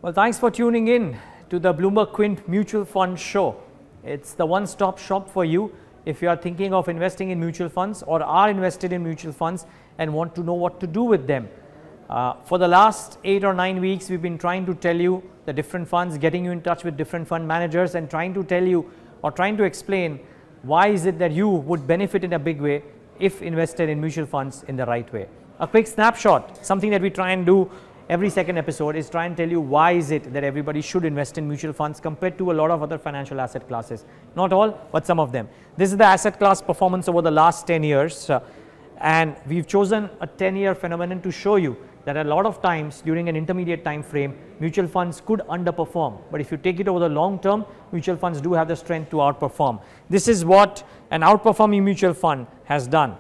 Well, thanks for tuning in to the Bloomberg Quint Mutual Fund Show. It's the one-stop shop for you if you are thinking of investing in mutual funds or are invested in mutual funds and want to know what to do with them. For the last 8 or 9 weeks, we've been trying to tell you the different funds, getting you in touch with different fund managers and trying to tell you or trying to explain why is it that you would benefit in a big way if invested in mutual funds in the right way. A quick snapshot, something that we try and do every second episode is try and tell you why is it that everybody should invest in mutual funds compared to a lot of other financial asset classes. Not all, but some of them. This is the asset class performance over the last 10 years and we've chosen a 10-year phenomenon to show you that a lot of times during an intermediate time frame, mutual funds could underperform. But if you take it over the long term, mutual funds do have the strength to outperform. This is what an outperforming mutual fund has done.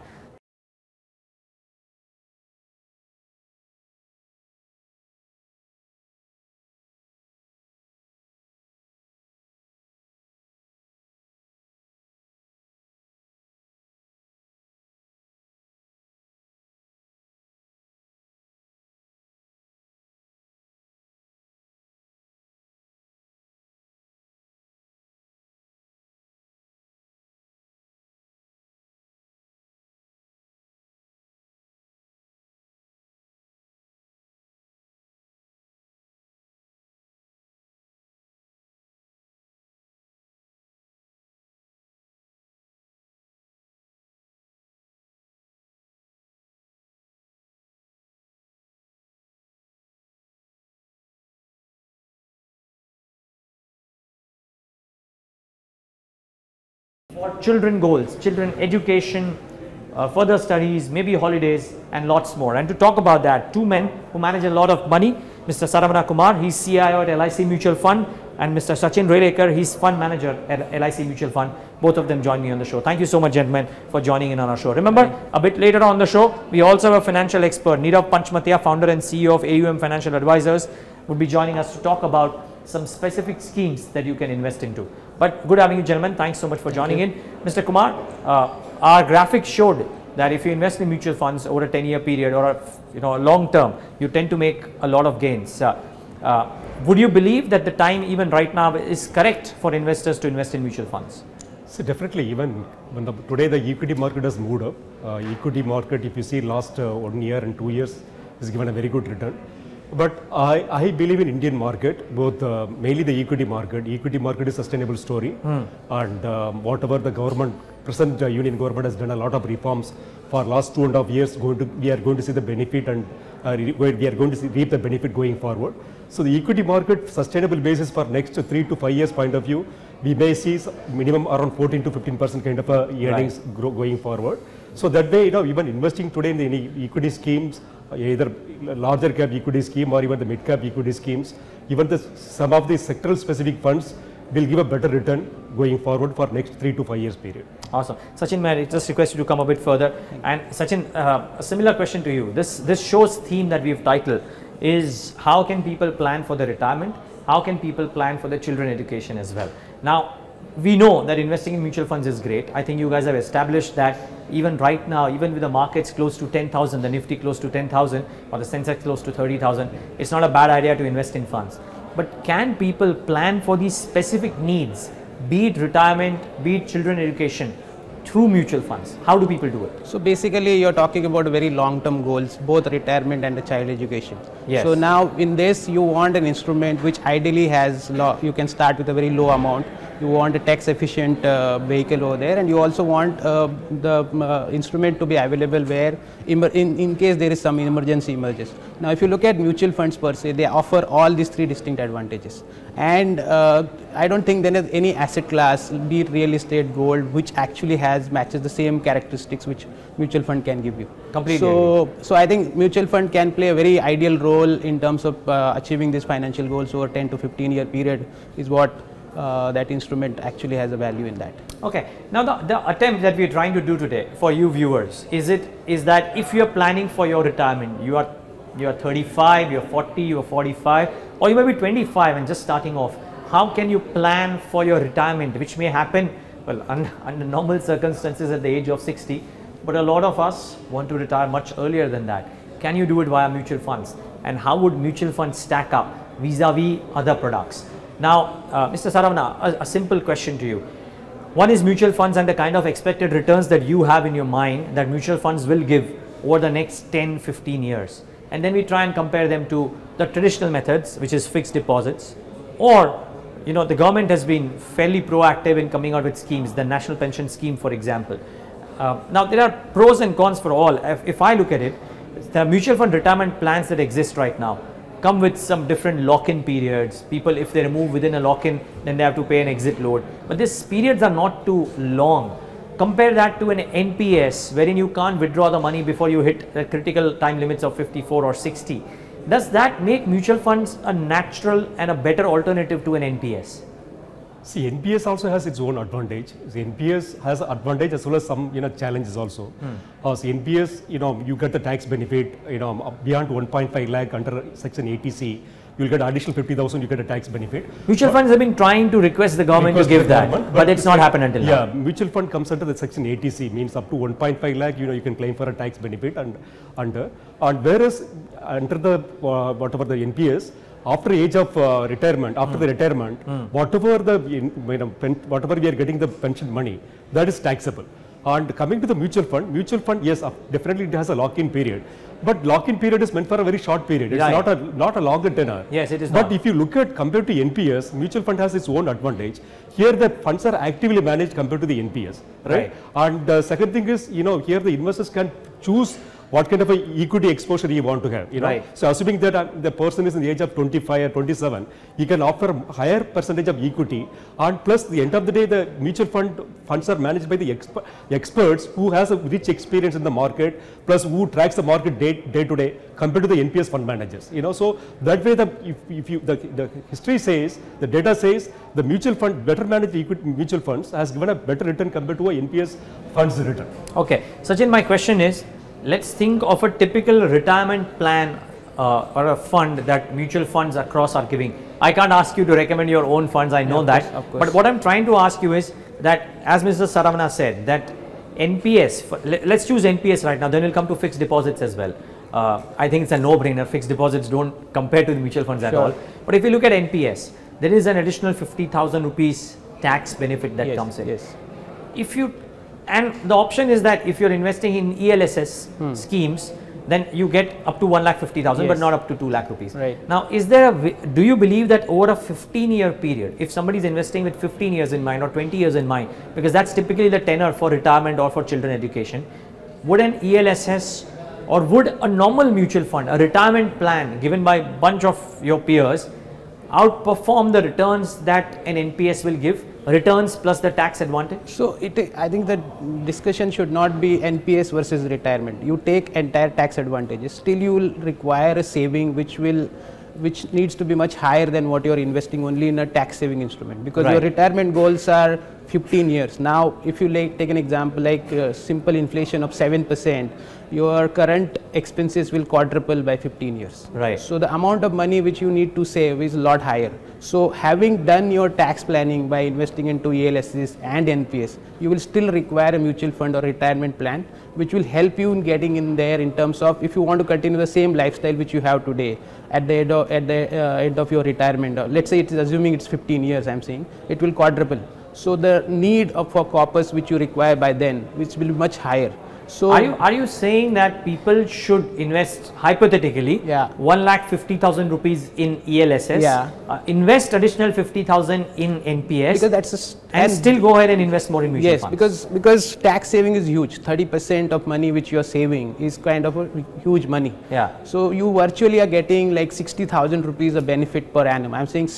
For children goals, children education, further studies, maybe holidays and lots more. And to talk about that, two men who manage a lot of money, Mr. Saravana Kumar, he's CIO at LIC Mutual Fund, and Mr. Sachin Relekar, he's fund manager at LIC Mutual Fund. Both of them join me on the show. Thank you so much, gentlemen, for joining in on our show. Remember, a bit later on the show, we also have a financial expert, Nirav Panchmatia, founder and CEO of AUM Financial Advisors, would be joining us to talk about some specific schemes that you can invest into. But good having you, gentlemen. Thanks so much for joining in. Mr. Kumar, our graphic showed that if you invest in mutual funds over a 10-year period or a long term, you tend to make a lot of gains. Would you believe that the time even right now is correct for investors to invest in mutual funds? So definitely, even when today the equity market has moved up. Equity market, if you see last 1 year and 2 years, has given a very good return. But I believe in Indian market, both mainly the equity market. Equity market is a sustainable story, and whatever the government, present union government has done a lot of reforms for last 2.5 years. We are going to see the benefit, and we are going to reap the benefit going forward. So the equity market sustainable basis for next 3 to 5 years point of view, we may see minimum around 14 to 15% kind of earnings going forward. So that way, even investing today in the equity schemes, either larger cap equity scheme or even the mid cap equity schemes, even some of the sectoral specific funds will give a better return going forward for next 3 to 5 years period. Awesome. Sachin, may I just request you to come a bit further. And Sachin, a similar question to you. This show's theme that we've titled is how can people plan for their retirement? How can people plan for their children education as well? Now, we know that investing in mutual funds is great. I think you guys have established that even right now, even with the markets close to 10,000, the Nifty close to 10,000 or the Sensex close to 30,000, it's not a bad idea to invest in funds. But can people plan for these specific needs, be it retirement, be it children education, through mutual funds? How do people do it? So basically you're talking about very long-term goals, both retirement and the child education. Yes. So now in this you want an instrument which ideally has you can start with a very low amount. You want a tax efficient vehicle over there, and you also want the instrument to be available where in case there is some emergency emerges. Now if you look at mutual funds per se, they offer all these 3 distinct advantages, and I don't think there is any asset class, be it real estate, gold, which actually matches the same characteristics which mutual fund can give you. Completely. So I think mutual fund can play a very ideal role in terms of achieving these financial goals over 10 to 15 year period is what that instrument actually has a value in that. Okay. Now the attempt that we are trying to do today for you viewers is that if you are planning for your retirement, you are 35, you are 40, you are 45, or you may be 25 and just starting off. How can you plan for your retirement, which may happen, well, under normal circumstances at the age of 60, but a lot of us want to retire much earlier than that. Can you do it via mutual funds? And how would mutual funds stack up vis-a-vis other products. Now, Mr. Saravana, a simple question to you. One is mutual funds and the kind of expected returns that you have in your mind that mutual funds will give over the next 10, 15 years. And then we try and compare them to the traditional methods, which is fixed deposits, or the government has been fairly proactive in coming out with schemes, the National Pension Scheme, for example. Now, there are pros and cons for all. If I look at it, the mutual fund retirement plans that exist right now come with some different lock-in periods. People, if they remove within a lock-in, then they have to pay an exit load. But these periods are not too long. Compare that to an NPS, wherein you can't withdraw the money before you hit the critical time limits of 54 or 60. Does that make mutual funds a natural and a better alternative to an NPS? See, NPS also has its own advantage. The NPS has an advantage as well as some challenges also. See, NPS, you get the tax benefit, beyond 1.5 lakh under Section 80C, you'll get additional 50,000, you get a tax benefit. Mutual funds have been trying to request the government to give that, but it's not happened until now. Yeah, mutual fund comes under the Section 80C, means up to 1.5 lakh, you can claim for a tax benefit and whereas under the whatever the NPS, after age of retirement, after the retirement, whatever we are getting the pension money, that is taxable. And coming to the mutual fund, yes, definitely it has a lock-in period. But lock-in period is meant for a very short period. It's not a longer tenor. Yes, it is. But if you look at compared to NPS, mutual fund has its own advantage. Here the funds are actively managed compared to the NPS, right? And the second thing is, here the investors can choose what kind of a equity exposure you want to have, Right. So assuming that the person is in the age of 25 or 27, he can offer higher percentage of equity, and plus the end of the day, the mutual funds are managed by the experts who has a rich experience in the market, plus who tracks the market day to day compared to the NPS fund managers, So that way, the history says, the data says, the mutual fund, better managed equity mutual funds has given a better return compared to a NPS funds return. Okay, Sachin, my question is, let's think of a typical retirement plan or a fund that mutual funds across are giving. I can't ask you to recommend your own funds, I know that. Of course. But what I'm trying to ask you is that, as Mr. Saravana said, that NPS, let's choose NPS right now, then we'll come to fixed deposits as well. I think it's a no-brainer. Fixed deposits don't compare to the mutual funds at all. But if you look at NPS, there is an additional 50,000 rupees tax benefit that comes in. Yes. And the option is that if you're investing in ELSS schemes, then you get up to 1,50,000, but not up to 2 lakh rupees. Right. Now, do you believe that over a 15-year period, if somebody is investing with 15 years in mind or 20 years in mind, because that's typically the tenor for retirement or for children education, would an ELSS or would a normal mutual fund, a retirement plan given by a bunch of your peers, outperform the returns that an NPS will give? Returns plus the tax advantage? So I think the discussion should not be NPS versus retirement. You take entire tax advantages, still you will require a saving which needs to be much higher than what you are investing only in a tax saving instrument, because your retirement goals are 15 years. Now, if you take an example like simple inflation of 7%, your current expenses will quadruple by 15 years. Right. So the amount of money which you need to save is a lot higher. So having done your tax planning by investing into ELSs and NPS, you will still require a mutual fund or retirement plan, which will help you in getting in there in terms of if you want to continue the same lifestyle which you have today at the end of your retirement. Let's say it's assuming it's 15 years, I'm saying, it will quadruple. So the need for corpus which you require by then, which will be much higher. So are you saying that people should invest hypothetically 1,50,000 rupees in ELSS, invest additional 50,000 in NPS, because that's and still go ahead and invest more in mutual funds? Yes, because tax saving is huge. 30% of money which you are saving is kind of a huge money. Yeah. So you virtually are getting like 60,000 rupees of benefit per annum. I'm saying,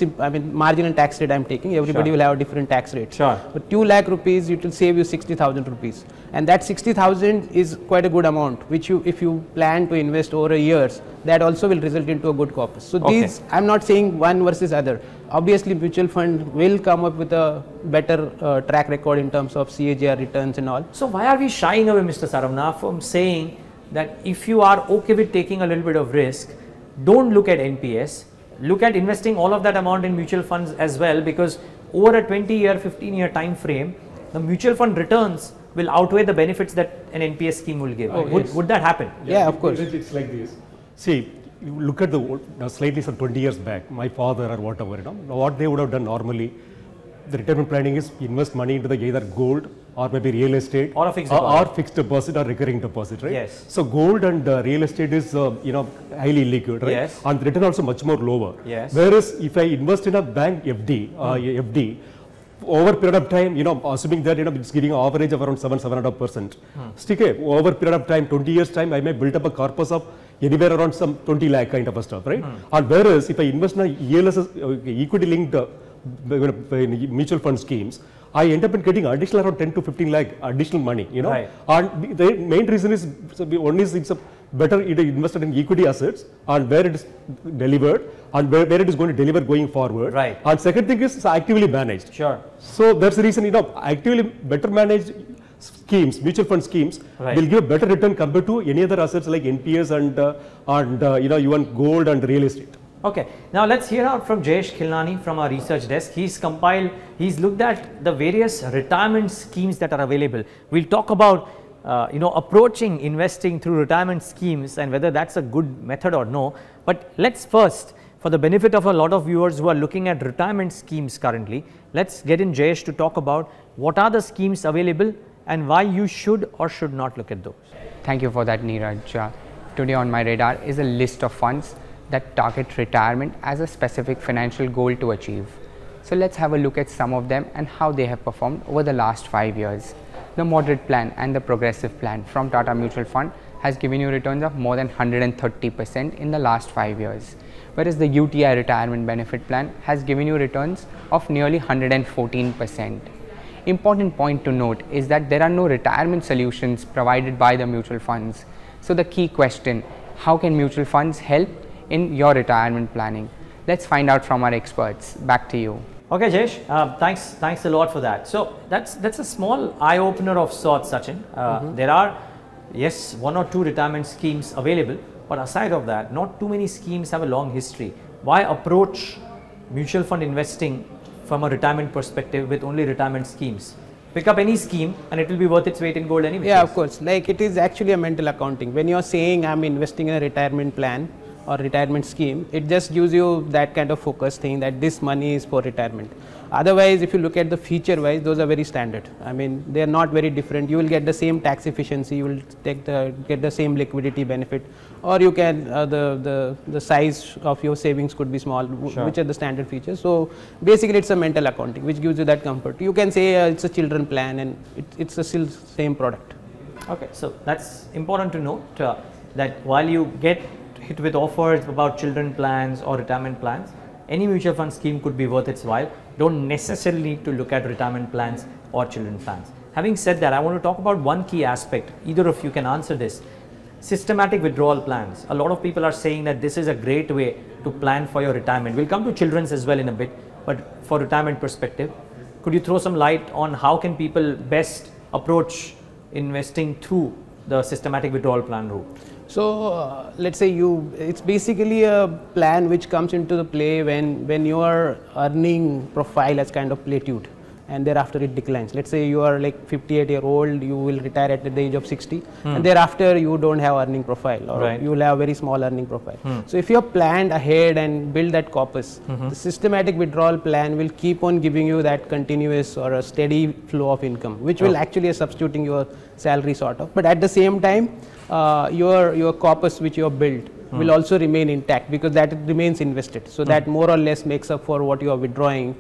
marginal tax rate I'm taking. Everybody will have a different tax rate. Sure. But 2 lakh rupees, it will save you 60,000 rupees, and that 60,000 is quite a good amount, which if you plan to invest over years, that also will result into a good corpus. So these, I'm not saying one versus other. Obviously, mutual fund will come up with a better track record in terms of CAGR returns and all. So why are we shying away, Mr. Saravana, from saying that if you are okay with taking a little bit of risk, don't look at NPS, look at investing all of that amount in mutual funds as well, because over a 20-year, 15-year time frame, the mutual fund returns will outweigh the benefits that an NPS scheme will give. Would that happen? Yeah, of course. It's like this. See, you look at the slightly some 20 years back, my father or whatever, what they would have done normally, the retirement planning is invest money into the either gold or maybe real estate or a fixed deposit. Or fixed deposit or recurring deposit, right? Yes. So gold and real estate is highly liquid, right? Yes. And the return also much more lower. Yes. Whereas if I invest in a bank FD, over period of time, assuming that it's giving an average of around 7.5%. Stick over period of time, 20 years time, I may build up a corpus of anywhere around some 20 lakh kind of a stuff, right? And whereas if I invest in a ELS, equity linked mutual fund schemes, I end up in getting additional around 10 to 15 lakh additional money, Right. And the main reason is, one is it's a better invested in equity assets and where it is delivered and where it is going to deliver going forward. Right. And second thing is it's actively managed. Sure. So that's the reason, actively better managed schemes, mutual fund schemes Right. will give better return compared to any other assets like NPS and even gold and real estate. Okay, now let's hear out from Jayesh Khilnani from our research desk. He's looked at the various retirement schemes that are available. We'll talk about approaching investing through retirement schemes and whether that's a good method or no. But let's first, for the benefit of a lot of viewers who are looking at retirement schemes currently, let's get in Jayesh to talk about what are the schemes available and why you should or should not look at those. Thank you for that, Neeraj. Today on my radar is a list of funds that target retirement as a specific financial goal to achieve. So let's have a look at some of them and how they have performed over the last 5 years. The moderate plan and the progressive plan from Tata Mutual Fund has given you returns of more than 130% in the last 5 years, whereas the UTI retirement benefit plan has given you returns of nearly 114%. Important point to note is that there are no retirement solutions provided by the mutual funds. So the key question, how can mutual funds help in your retirement planning? Let's find out from our experts. Back to you. Okay, Jayesh, thanks a lot for that. So that's a small eye opener of sorts, Sachin. There are, yes, 1 or 2 retirement schemes available, but aside of that, not too many schemes have a long history. Why approach mutual fund investing from a retirement perspective with only retirement schemes? Pick up any scheme and it will be worth its weight in gold anyway. Yeah, of course. Like, it is actually a mental accounting. When you're saying I'm investing in a retirement plan or retirement scheme, it just gives you that kind of focus thing that this money is for retirement. Otherwise, if you look at the feature wise, those are very standard. I mean, they are not very different. You will get the same tax efficiency, you will get the same liquidity benefit, or you can the size of your savings could be small, Sure. which are the standard features. So basically, it's a mental accounting which gives you that comfort. You can say it's a children plan and it's still same product. Okay, so that's important to note that while you get hit with offers about children plans or retirement plans, any mutual fund scheme could be worth its while. Don't necessarily need to look at retirement plans or children plans. Having said that, I want to talk about one key aspect. Either of you can answer this. Systematic withdrawal plans. A lot of people are saying that this is a great way to plan for your retirement. We'll come to children's as well in a bit, but for retirement perspective, could you throw some light on how can people best approach investing through the systematic withdrawal plan route? So let's say it's basically a plan which comes into the play when your earning profile has kind of plateaued and thereafter it declines. Let's say you are like 58-year-old, you will retire at the age of 60 and thereafter you don't have earning profile, or Right. you will have very small earning profile. So if you have planned ahead and build that corpus, the systematic withdrawal plan will keep on giving you that continuous or a steady flow of income, which will actually substituting your salary sort of. But at the same time, your corpus which you have built will also remain intact because that remains invested. So that more or less makes up for what you are withdrawing.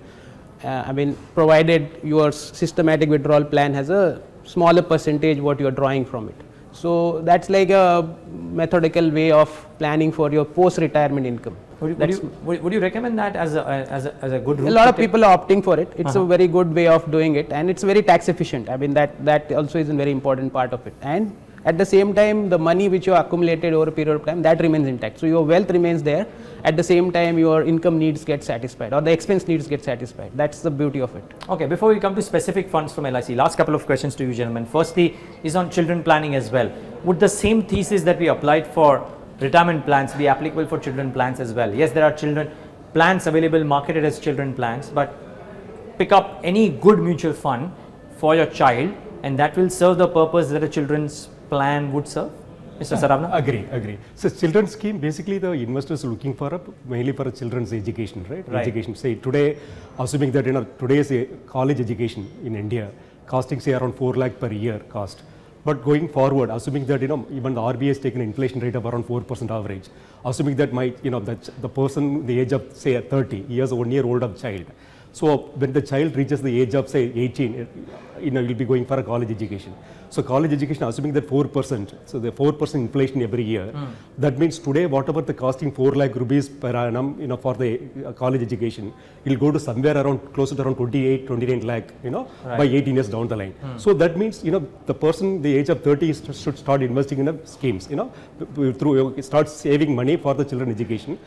I mean, provided your systematic withdrawal plan has a smaller percentage what you are drawing from it. So that's like a methodical way of planning for your post-retirement income. Would you recommend that as a good route? A lot of people are opting for it. It's a very good way of doing it, and it's very tax efficient. I mean, that also is a very important part of it. And at the same time, the money which you accumulated over a period of time, that remains intact. So your wealth remains there. At the same time, your income needs get satisfied, or the expense needs get satisfied. That's the beauty of it. Okay, before we come to specific funds from LIC, last couple of questions to you gentlemen. Firstly is on children planning as well. Would the same thesis that we applied for retirement plans be applicable for children plans as well? Yes, there are children plans available marketed as children plans, but pick up any good mutual fund for your child and that will serve the purpose that a children's plan would serve? Mr. Saravana? Agree. So children's scheme, basically the investors are looking for mainly for a children's education, right? Education. Say today, assuming that today's college education in India costing say around 4 lakh per year cost. But going forward, assuming that even the RBI has taken an inflation rate of around 4% average, assuming that that the person the age of say 30, he has a 1 year old of child. So when the child reaches the age of say 18, will be going for a college education. So college education, assuming that 4%, so the 4% inflation every year, that means today whatever the costing 4 lakh rupees per annum, for the college education, it will go to somewhere around closer to around 28, 29 lakh, by 18 years down the line. So that means, the person the age of 30 should start investing in schemes, through start saving money for the children education.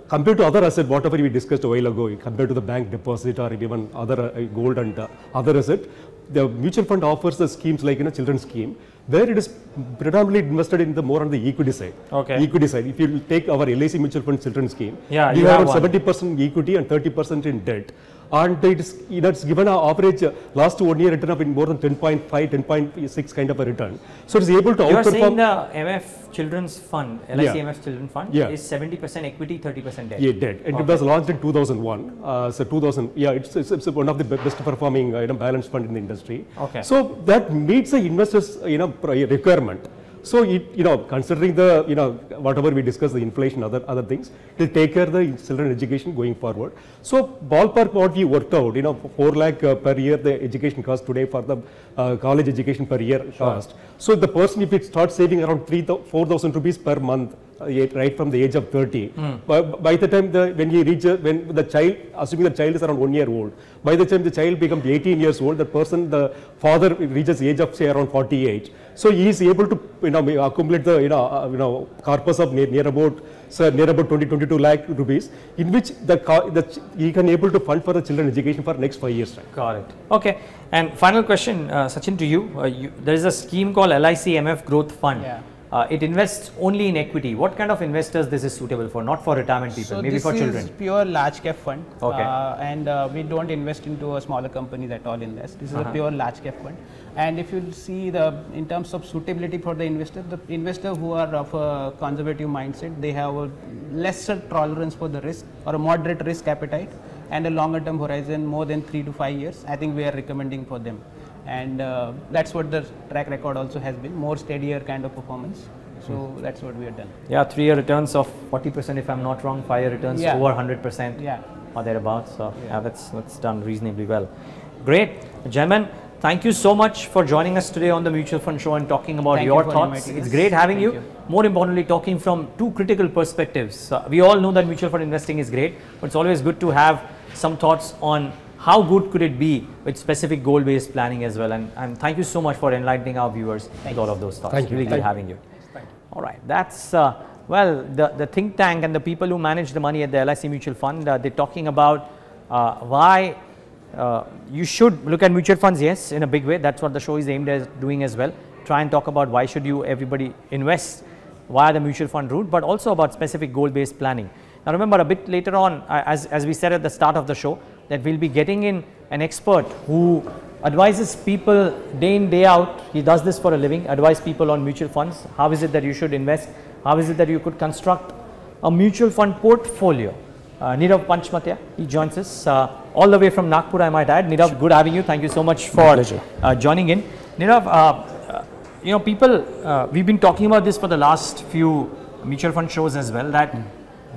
Compared to other asset, whatever we discussed a while ago, compared to the bank deposit or even other gold and other asset, the mutual fund offers the schemes like children's scheme, where it is predominantly invested in the more on the equity side. Okay. Equity side. If you take our LIC mutual fund children's scheme, yeah, you have around 70% equity and 30% in debt. And it's given an average last 1 year return of in more than 10.5, 10.6 kind of a return. So it's able to outperform. You are saying the MF Children's Fund, LIC MF Children's Fund, is 70% equity, 30% debt. Yeah, debt. And it was launched in 2001. So 2000, it's one of the best performing balanced fund in the industry. Okay. So that meets the investors requirement. So considering the whatever we discussed, the inflation, other things, it will take care of the children education going forward. So ballpark what we worked out, 4 lakh per year the education cost today for the college education per year cost. So the person, if it starts saving around 4,000 rupees per month, right from the age of 30, by the time when the child, assuming the child is around 1 year old, by the time the child becomes 18 years old, the father reaches the age of say around 48. So he is able to accumulate the corpus of near about 22 lakh rupees, in which he can able to fund for the children education for next 5 years. Right? Got it. Okay. And final question, Sachin, to you. There is a scheme called LIC MF Growth Fund. Yeah. It invests only in equity. What kind of investors this is suitable for? Not for retirement people, maybe for children. This is pure large cap fund. Okay. And we don't invest into a smaller companies at all in this. This is a pure large cap fund. And if you see in terms of suitability for the investor who are of a conservative mindset, they have a lesser tolerance for the risk or a moderate risk appetite and a longer term horizon, more than 3 to 5 years. I think we are recommending for them. And that's what the track record also has been, more steadier kind of performance. So that's what we have done. Yeah, 3 year returns of 40% if I'm not wrong, 5 year returns over 100%. Yeah. Or thereabouts. So yeah, that's done reasonably well. Great. Gentlemen, thank you so much for joining us today on the Mutual Fund Show and talking about your thoughts. It's great having you. More importantly, talking from two critical perspectives. We all know that mutual fund investing is great, but it's always good to have some thoughts on how good could it be with specific goal-based planning as well. And thank you so much for enlightening our viewers with all of those thoughts. Thank you. Really good having you. All right. That's, well, the think tank and the people who manage the money at the LIC Mutual Fund, they're talking about why you should look at mutual funds, yes, in a big way. That's what the show is aimed at doing as well. Try and talk about why should everybody invest via the mutual fund route, but also about specific goal-based planning. Now remember, a bit later on, as we said at the start of the show, that we'll be getting in an expert who advises people day in, day out. He does this for a living, advise people on mutual funds. How is it that you should invest? How is it that you could construct a mutual fund portfolio? Nirav Panchmatia, he joins us all the way from Nagpur, I might add. Nirav, good having you. Thank you so much for joining in. Nirav, people, we've been talking about this for the last few mutual fund shows as well, that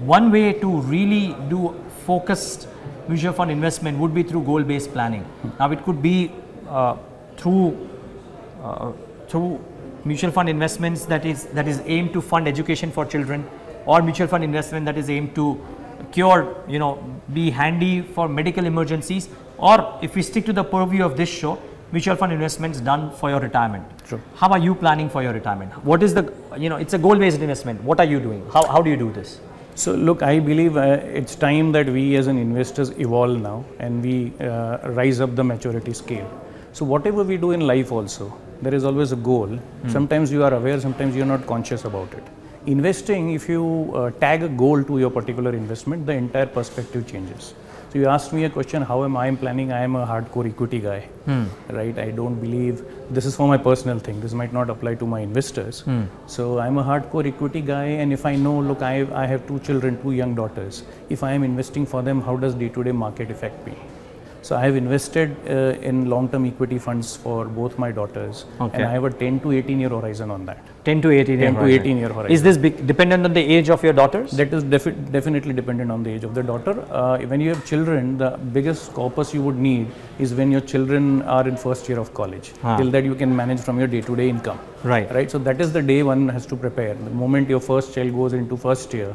one way to really do focused mutual fund investment would be through goal-based planning. Now it could be through mutual fund investments that is aimed to fund education for children, or mutual fund investment that is aimed to cure, be handy for medical emergencies, or if we stick to the purview of this show, mutual fund investments done for your retirement. Sure. How are you planning for your retirement? What is the, it's a goal-based investment. What are you doing? How do you do this? So look, I believe it's time that we as an investors evolve now and we rise up the maturity scale. So whatever we do in life also, there is always a goal. Sometimes you are aware, sometimes you are not conscious about it. Investing, if you tag a goal to your particular investment, the entire perspective changes. So you asked me a question, how am I planning? I am a hardcore equity guy, right? I don't believe, this is for my personal thing, this might not apply to my investors. So I'm a hardcore equity guy, and if I know, look, I have 2 children, 2 young daughters. If I am investing for them, how does day-to-day market affect me? So I have invested in long-term equity funds for both my daughters, and I have a 10 to 18 year horizon on that. 10 to 18 year 10 to 18 year horizon. Is this dependent on the age of your daughters? That is definitely dependent on the age of the daughter. When you have children, the biggest corpus you would need is when your children are in first year of college. Till that you can manage from your day-to-day income. Right. So that is the day one has to prepare. The moment your first child goes into first year,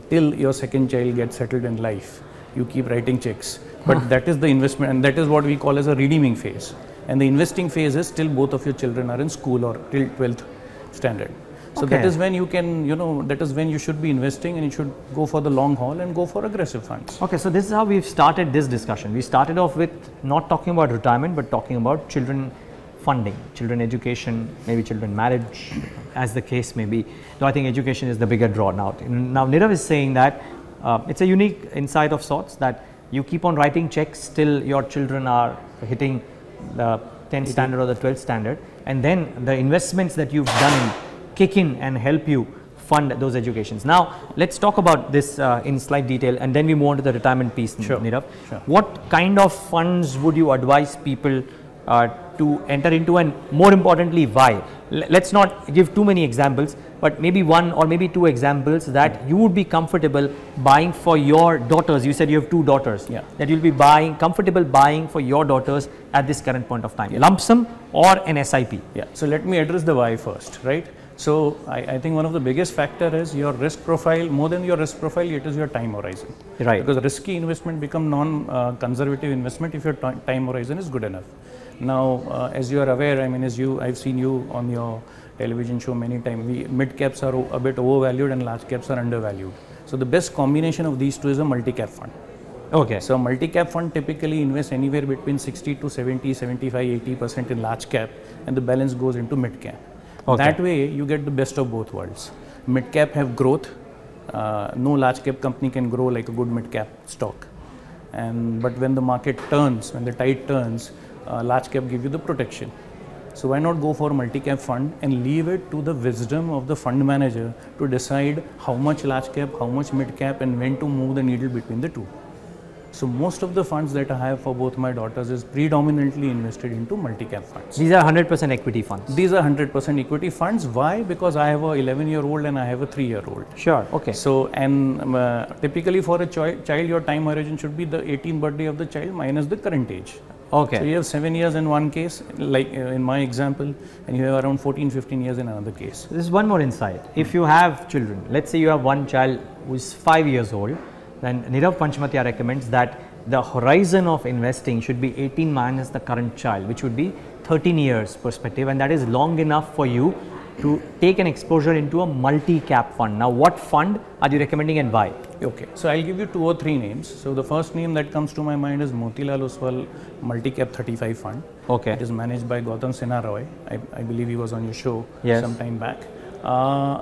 till your second child gets settled in life, you keep writing checks. But that is the investment, and that is what we call as a redeeming phase. And the investing phase is till both of your children are in school or till 12th standard. So that is when you can, that is when you should be investing, and you should go for the long haul and go for aggressive funds. Okay, so this is how we've started this discussion. We started off with not talking about retirement, but talking about children funding, children education, maybe children marriage, as the case may be. Though I think education is the bigger draw now. Now Nirav is saying that it's a unique insight of sorts, that you keep on writing checks till your children are hitting the 10th standard or the 12th standard, and then the investments that you've done kick in and help you fund those educations. Now let's talk about this in slight detail, and then we move on to the retirement piece. Nirav, what kind of funds would you advise people to enter into, and more importantly why? Let's not give too many examples, but maybe 1 or maybe 2 examples that you would be comfortable buying for your daughters. You said you have 2 daughters, that you'll be comfortable buying for your daughters at this current point of time, lump sum or an SIP. So let me address the why first, right? So I think one of the biggest factor is your risk profile. More than your risk profile, it is your time horizon, right? Because risky investment become non-conservative investment if your time horizon is good enough. Now, as you are aware, I mean, I've seen you on your television show many times. Mid caps are a bit overvalued and large caps are undervalued. So the best combination of these two is a multi-cap fund. Okay. So multi-cap fund typically invests anywhere between 60 to 70, 75, 80% in large cap, and the balance goes into mid cap. That way you get the best of both worlds. Mid cap have growth. No large cap company can grow like a good mid cap stock. But when the market turns, when the tide turns, large cap give you the protection. So why not go for a multi-cap fund and leave it to the wisdom of the fund manager to decide how much large cap, how much mid cap, and when to move the needle between the two. So most of the funds that I have for both my daughters is predominantly invested into multi-cap funds. These are 100% equity funds? These are 100% equity funds. Why? Because I have a 11-year-old and I have a 3-year-old. Sure, okay. So, and typically for a child, your time horizon should be the 18th birthday of the child minus the current age. Okay. So you have 7 years in one case, like in my example, and you have around 14-15 years in another case. There's one more insight. If you have children, let's say you have one child who is 5 years old, then Nirav Panchmatia recommends that the horizon of investing should be 18 minus the current child, which would be 13 years perspective, and that is long enough for you to take an exposure into a multi-cap fund. Now, what fund are you recommending and why? Okay, so I'll give you 2 or 3 names. So the first name that comes to my mind is Motilal Oswal Multi-Cap 35 Fund. Okay. It is managed by Gautam Sinha Roy. I believe he was on your show some time back.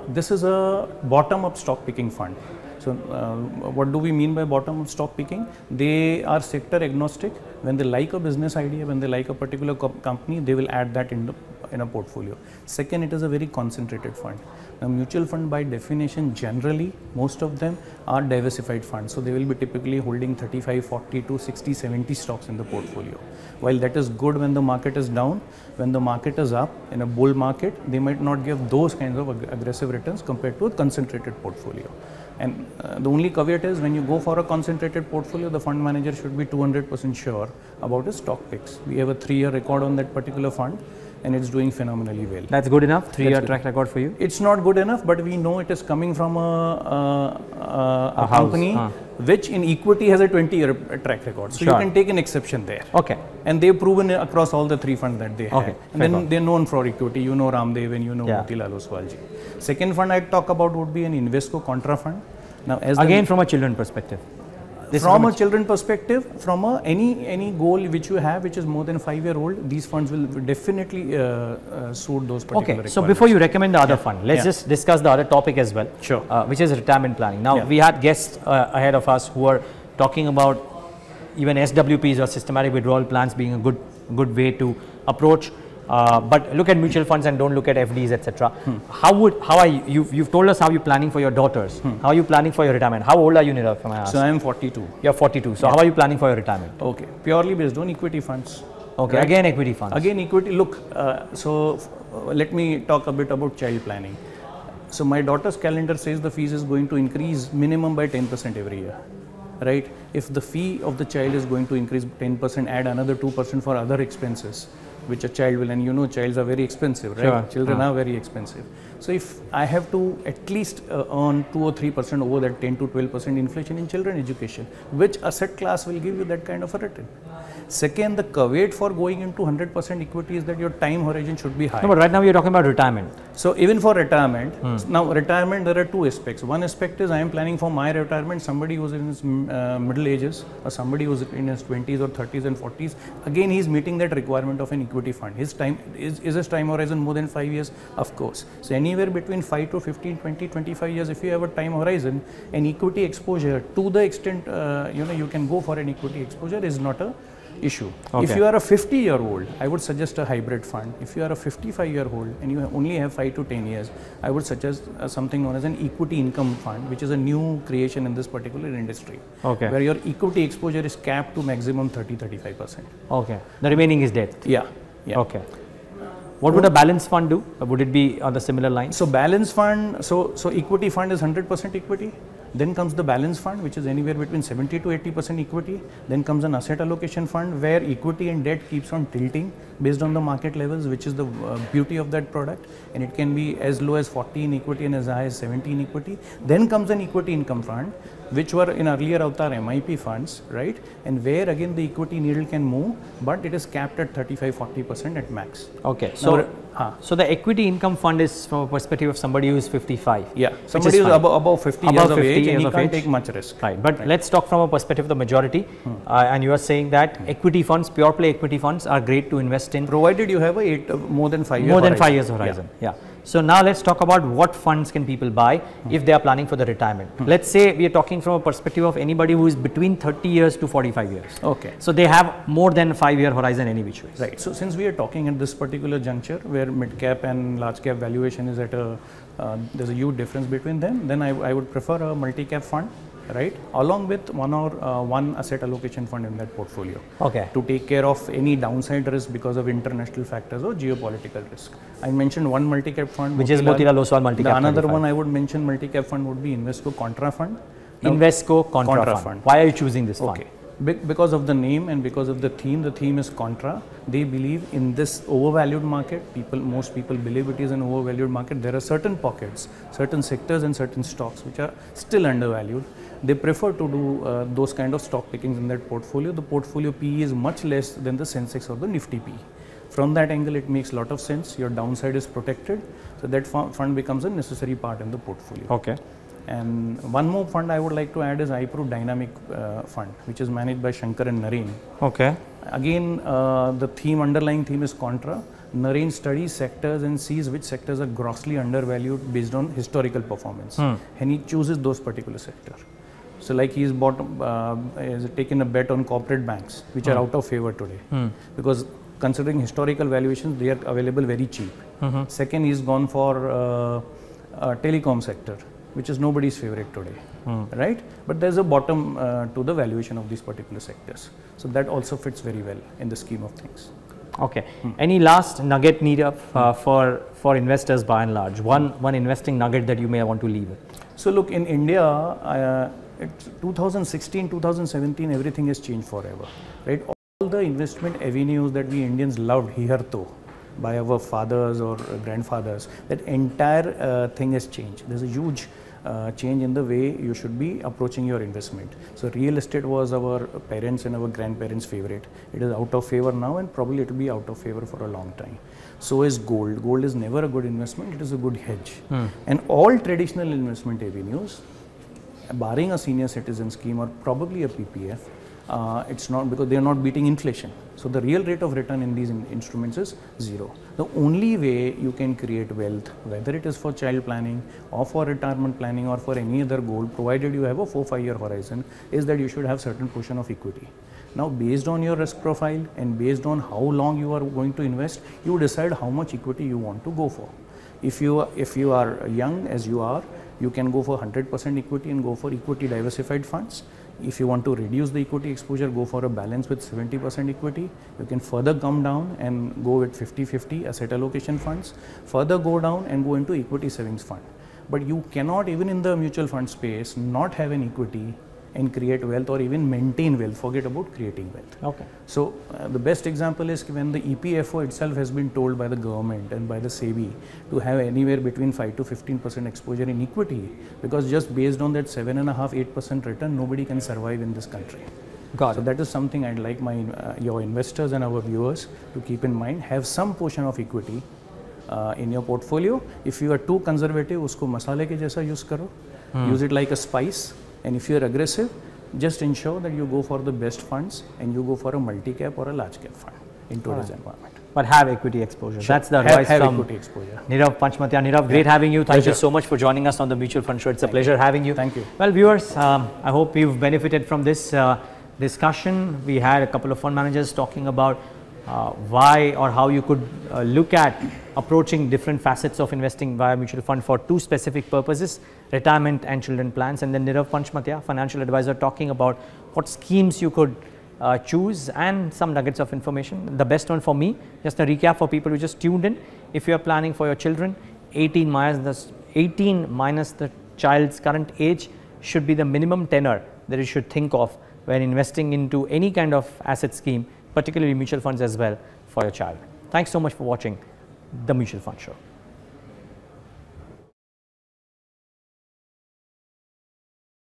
This is a bottom-up stock picking fund. So what do we mean by bottom-up stock picking? They are sector agnostic. When they like a business idea, when they like a particular company, they will add that in a portfolio. Second, it is a very concentrated fund. Now, mutual fund by definition, generally, most of them are diversified funds. So they will be typically holding 35, 40 to 60, 70 stocks in the portfolio. While that is good when the market is down, when the market is up in a bull market, they might not give those kinds of aggressive returns compared to a concentrated portfolio. And the only caveat is when you go for a concentrated portfolio, the fund manager should be 200% sure about his stock picks. We have a 3-year record on that particular fund, and it's doing phenomenally well. That's good enough? 3-year track record for you? It's not good enough, but we know it is coming from a company which in equity has a 20-year track record. So you can take an exception there. Okay. And they've proven it across all the 3 funds that they have. Okay. And then they're known for equity. You know Ramdev and you know Motilal Oswal ji. Second fund I'd talk about would be an Invesco Contra fund. Now, as again from a children perspective. From a children perspective, from any goal which you have, which is more than 5-year-old, these funds will definitely suit those particular requirements. So before you recommend the other fund, let's just discuss the other topic as well, which is retirement planning. Now, we had guests ahead of us who are talking about even SWPs or systematic withdrawal plans being a good way to approach. But look at mutual funds and don't look at FDs, etc. How are you? You've told us how you're planning for your daughters. How are you planning for your retirement? How old are you, Nirav? So I am 42. You're 42. So how are you planning for your retirement? Okay, purely based on equity funds. Okay, right? Again equity funds. Again equity. Look, let me talk a bit about child planning. So my daughter's calendar says the fees is going to increase minimum by 10% every year. Right? If the fee of the child is going to increase 10%, add another 2% for other expenses, which a child will, and you know childs are very expensive, right? Sure. Children are very expensive. So if I have to at least earn 2 or 3% over that 10 to 12% inflation in children education, which asset class will give you that kind of a return? Second, the caveat for going into 100% equity is that your time horizon should be high. No, but right now we are talking about retirement. So even for retirement, now retirement, there are two aspects. One aspect is I am planning for my retirement, somebody who's in his middle ages or somebody who's in his 20s or 30s and 40s. Again, he's meeting that requirement of an equity fund. His time is his time horizon more than 5 years? Of course. So anywhere between 5 to 15, 20, 25 years, if you have a time horizon, an equity exposure to the extent you can go for an equity exposure is not a issue. Okay. If you are a 50-year-old, I would suggest a hybrid fund. If you are a 55-year-old and you only have 5 to 10 years, I would suggest something known as an equity income fund, which is a new creation in this particular industry. Okay. Where your equity exposure is capped to maximum 30-35%. Okay. The remaining is debt. Yeah. Okay. What would a balance fund do? Would it be on the similar lines? So balance fund, so equity fund is 100% equity. Then comes the balance fund, which is anywhere between 70 to 80% equity. Then comes an asset allocation fund where equity and debt keeps on tilting based on the market levels, which is the beauty of that product. And it can be as low as 40 in equity and as high as 70 in equity. Then comes an equity income fund, which were in earlier avatar MIP funds, right? And where again the equity needle can move, but it is capped at 35-40% at max. Okay. So, now, so the equity income fund is from a perspective of somebody who is 55. Yeah. Somebody who is above 50 years of age and he can't take much risk. Right. But let's talk from a perspective of the majority. And you are saying that equity funds, pure play equity funds are great to invest in. Provided you have a more than 5 years. More than 5 years horizon. Yeah. So now let's talk about what funds can people buy if they are planning for the retirement. Let's say we are talking from a perspective of anybody who is between 30 years to 45 years. Okay. So they have more than 5-year horizon any which way. Right. So since we are talking at this particular juncture where mid cap and large cap valuation is at a, there's a huge difference between them, then I would prefer a multi-cap fund, right, along with one asset allocation fund in that portfolio. Okay. To take care of any downside risk because of international factors or geopolitical risk. I mentioned one multi-cap fund, which is Motilal Oswal multi-cap. Another one I would mention multi-cap fund would be Invesco Contra Fund. Now, Invesco Contra fund. Why are you choosing this fund? Okay. Because of the name and because of the theme. The theme is Contra. They believe in this overvalued market. Most people believe it is an overvalued market. There are certain pockets, certain sectors and certain stocks which are still undervalued. They prefer to do those kind of stock pickings in that portfolio. The portfolio PE is much less than the Sensex or the Nifty PE. From that angle, it makes a lot of sense. Your downside is protected. So that fund becomes a necessary part in the portfolio. Okay. And one more fund I would like to add is iPro Dynamic Fund, which is managed by Shankar and Naren. Okay. Again, the underlying theme is Contra. Naren studies sectors and sees which sectors are grossly undervalued based on historical performance. And he chooses those particular sectors. So like he's taken a bet on corporate banks, which are out of favor today. Because considering historical valuations, they are available very cheap. Second, he's gone for telecom sector, which is nobody's favorite today, right? But there's a bottom to the valuation of these particular sectors. So that also fits very well in the scheme of things. Okay. Any last nugget for investors by and large? One investing nugget that you may want to leave with? So look, in India, 2016, 2017, everything has changed forever, right? All the investment avenues that we Indians loved hitherto, by our fathers or grandfathers, that entire thing has changed. There's a huge change in the way you should be approaching your investment. So real estate was our parents and our grandparents' favorite. It is out of favor now and probably it will be out of favor for a long time. So is gold. Gold is never a good investment, it is a good hedge. And all traditional investment avenues, barring a senior citizen scheme or probably a PPF, it's not, because they are not beating inflation. So the real rate of return in these instruments is zero. The only way you can create wealth, whether it is for child planning or for retirement planning or for any other goal, provided you have a 4-5 year horizon, is that you should have certain portion of equity. Now, based on your risk profile and based on how long you are going to invest, you decide how much equity you want to go for. If you are young, as you are, you can go for 100% equity and go for equity diversified funds. If you want to reduce the equity exposure, go for a balance with 70% equity. You can further come down and go with 50-50 asset allocation funds, further go down and go into equity savings fund. But you cannot, even in the mutual fund space, not have an equity and create wealth or even maintain wealth, forget about creating wealth. Okay. So the best example is when the EPFO itself has been told by the government and by the SEBI to have anywhere between 5 to 15% exposure in equity, because just based on that 7.5–8% return, nobody can survive in this country. Got So it. that is something I'd like my your investors and our viewers to keep in mind. Have some portion of equity in your portfolio. If you are too conservative, usko masale ke jaisa use karo. Use it like a spice. And if you are aggressive, just ensure that you go for the best funds and you go for a multi-cap or a large cap fund in today's environment. But have equity exposure. Sure. That's the have advice from equity exposure. Nirav Panchmatia. Nirav, great having you. Thank you Pleasure. so much for joining us on the Mutual Fund Show. It's a pleasure having you. Thank you. Well, viewers, I hope you've benefited from this discussion. We had a couple of fund managers talking about why or how you could look at approaching different facets of investing via mutual fund for two specific purposes, retirement and children plans. And then Nirav Panchmatia, financial advisor, talking about what schemes you could choose and some nuggets of information. The best one for me, just a recap for people who just tuned in. If you are planning for your children, 18 minus the child's current age should be the minimum tenor that you should think of when investing into any kind of asset scheme, particularly mutual funds as well for your child. Thanks so much for watching the Mutual Fund Show.